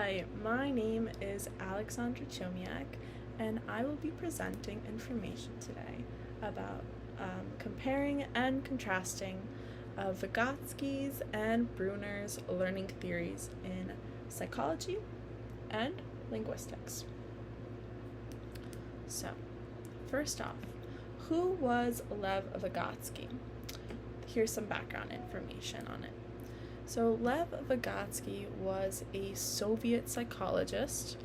Hi, my name is Alexandra Chomiak, and I will be presenting information today about comparing and contrasting Vygotsky's and Bruner's learning theories in psychology and linguistics. So, first off, who was Lev Vygotsky? Here's some background information on it. So Lev Vygotsky was a Soviet psychologist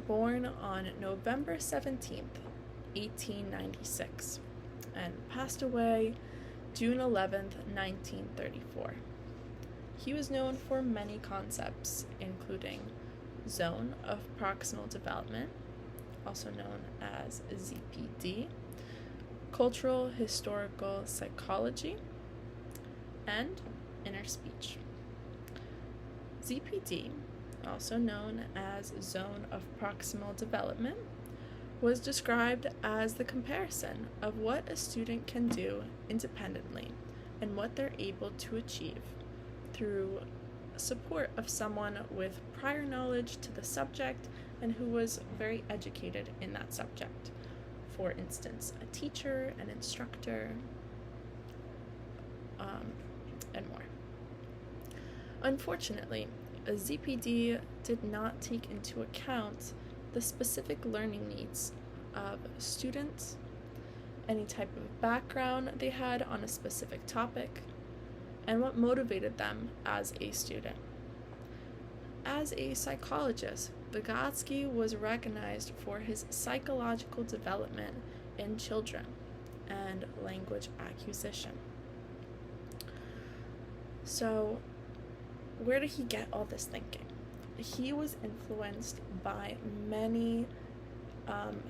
born on November 17th, 1896, and passed away June 11th, 1934. He was known for many concepts, including zone of proximal development, also known as ZPD, cultural historical psychology, and inner speech. ZPD, also known as zone of proximal development, was described as the comparison of what a student can do independently and what they're able to achieve through support of someone with prior knowledge to the subject and who was very educated in that subject. For instance, a teacher, an instructor, and more. Unfortunately, a ZPD did not take into account the specific learning needs of students, any type of background they had on a specific topic, and what motivated them as a student. As a psychologist, Vygotsky was recognized for his psychological development in children and language acquisition. So, where did he get all this thinking? He was influenced by many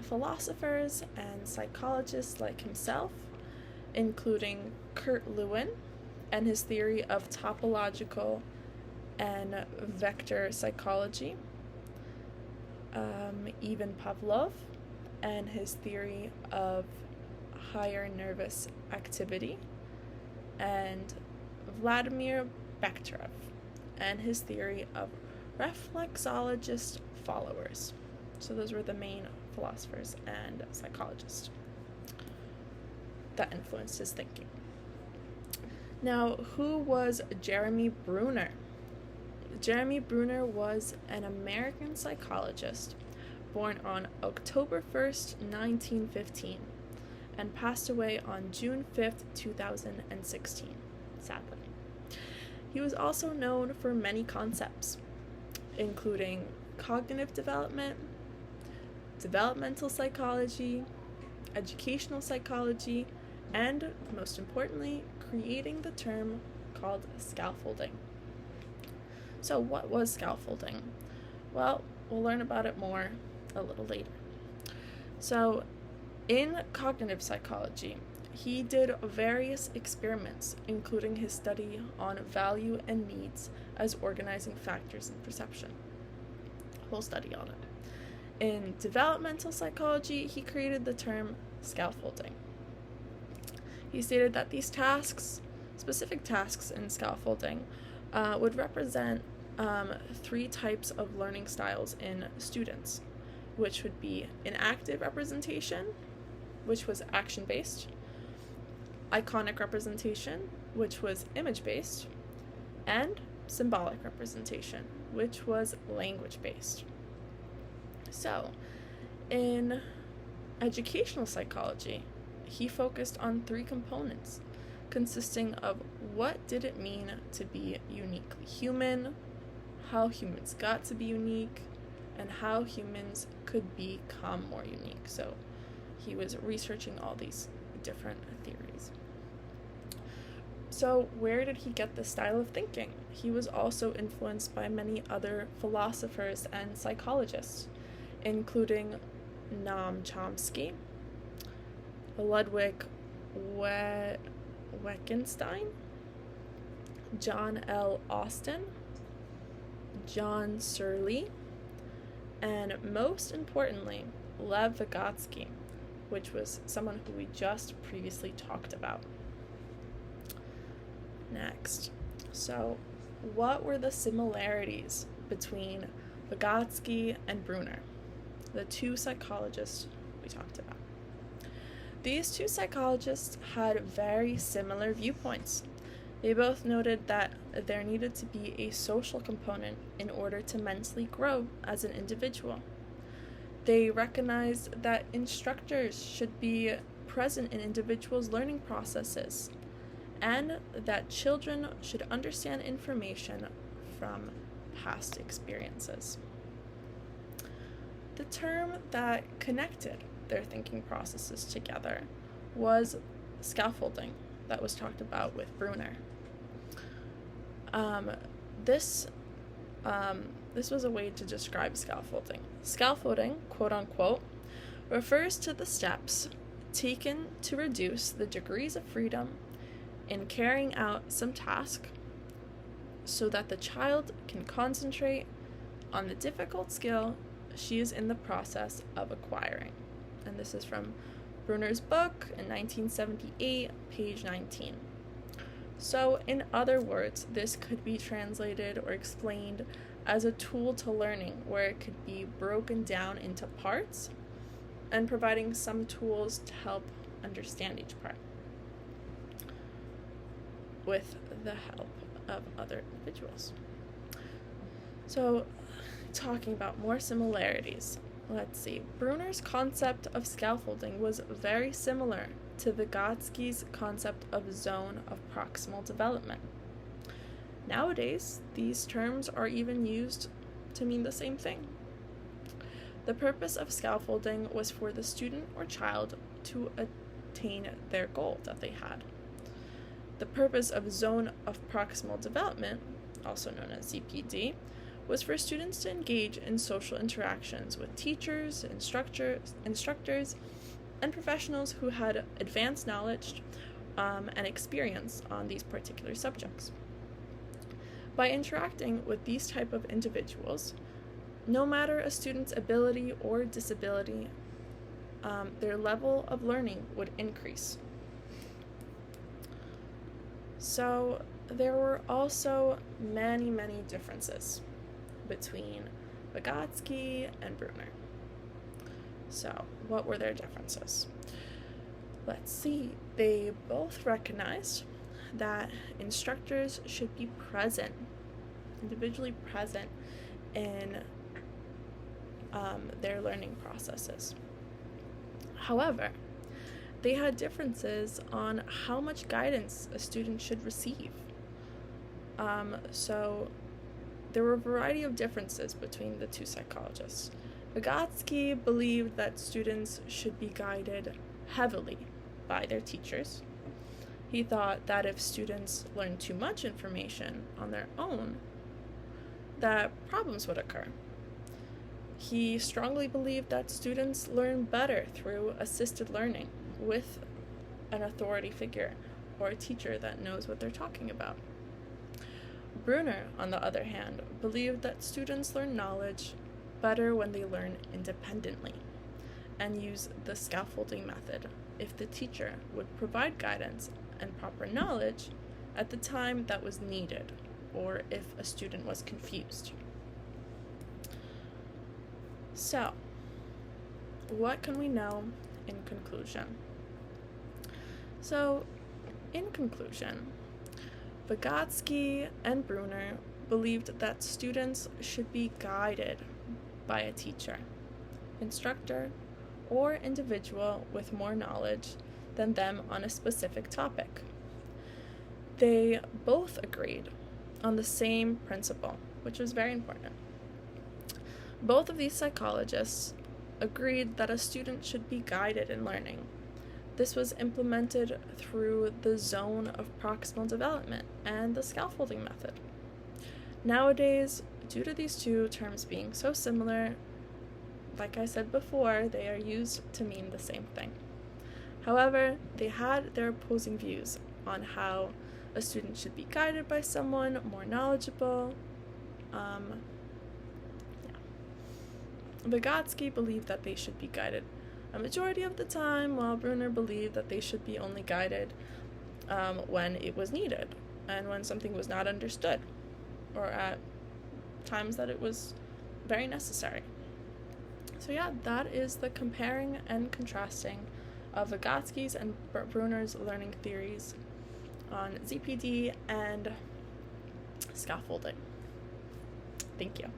philosophers and psychologists like himself, including Kurt Lewin and his theory of topological and vector psychology, Ivan Pavlov and his theory of higher nervous activity, and Vladimir Bekhterev and his theory of reflexologist followers. So those were the main philosophers and psychologists that influenced his thinking. Now, who was Jeremy Bruner? Jeremy Bruner was an American psychologist born on October 1st, 1915, and passed away on June 5th, 2016, sadly. He was also known for many concepts, including cognitive development, developmental psychology, educational psychology, and, most importantly, creating the term called scaffolding. So what was scaffolding? Well, we'll learn about it more a little later. So in cognitive psychology, he did various experiments, including his study on value and needs as organizing factors in perception. We'll study on it. In developmental psychology, he created the term scaffolding. He stated that these tasks, specific tasks in scaffolding, would represent three types of learning styles in students, which would be enactive representation, which was action-based, iconic representation, which was image-based, and symbolic representation, which was language-based. So, in educational psychology, he focused on three components, consisting of what did it mean to be uniquely human, how humans got to be unique, and how humans could become more unique. So he was researching all these different theories. So where did he get this style of thinking? He was also influenced by many other philosophers and psychologists, including Noam Chomsky, Ludwig Wittgenstein, John L. Austin, John Searle, and most importantly, Lev Vygotsky, which was someone who we just previously talked about. Next, so what were the similarities between Vygotsky and Brunner, the two psychologists we talked about. These two psychologists had very similar viewpoints. They both noted that there needed to be a social component in order to mentally grow as an individual. They recognized that instructors should be present in individuals' learning processes, and that children should understand information from past experiences. The term that connected their thinking processes together was scaffolding, that was talked about with Brunner. This was a way to describe scaffolding. Scaffolding, quote unquote, refers to the steps taken to reduce the degrees of freedom in carrying out some task so that the child can concentrate on the difficult skill she is in the process of acquiring. And this is from Brunner's book in 1978, page 19. So, in other words, this could be translated or explained as a tool to learning, where it could be broken down into parts and providing some tools to help understand each part with the help of other individuals. So, talking about more similarities, let's see. Brunner's concept of scaffolding was very similar to Vygotsky's concept of zone of proximal development. Nowadays, these terms are even used to mean the same thing. The purpose of scaffolding was for the student or child to attain their goal that they had. The purpose of zone of proximal development, also known as ZPD, was for students to engage in social interactions with teachers, instructors, and professionals who had advanced knowledge and experience on these particular subjects. By interacting with these type of individuals, no matter a student's ability or disability, their level of learning would increase. So there were also many, many differences between Vygotsky and Brunner. So, what were their differences? Let's see. They both recognized that instructors should be present, individually present in their learning processes. However, they had differences on how much guidance a student should receive. So there were a variety of differences between the two psychologists. Vygotsky believed that students should be guided heavily by their teachers. He thought that if students learned too much information on their own, that problems would occur. He strongly believed that students learn better through assisted learning with an authority figure or a teacher that knows what they're talking about. Brunner, on the other hand, believed that students learn knowledge better when they learn independently and use the scaffolding method if the teacher would provide guidance and proper knowledge at the time that was needed, or if a student was confused. So, what can we know in conclusion? So, in conclusion, Vygotsky and Brunner believed that students should be guided by a teacher, instructor, or individual with more knowledge than them on a specific topic. They both agreed on the same principle, which was very important. Both of these psychologists agreed that a student should be guided in learning. This was implemented through the zone of proximal development and the scaffolding method. Nowadays, due to these two terms being so similar, like I said before, they are used to mean the same thing. However, they had their opposing views on how a student should be guided by someone more knowledgeable. Vygotsky believed that they should be guided a majority of the time, while Brunner believed that they should be only guided when it was needed and when something was not understood, or at times that it was very necessary. So yeah, that is the comparing and contrasting of Vygotsky's and Bruner's learning theories on ZPD and scaffolding. Thank you.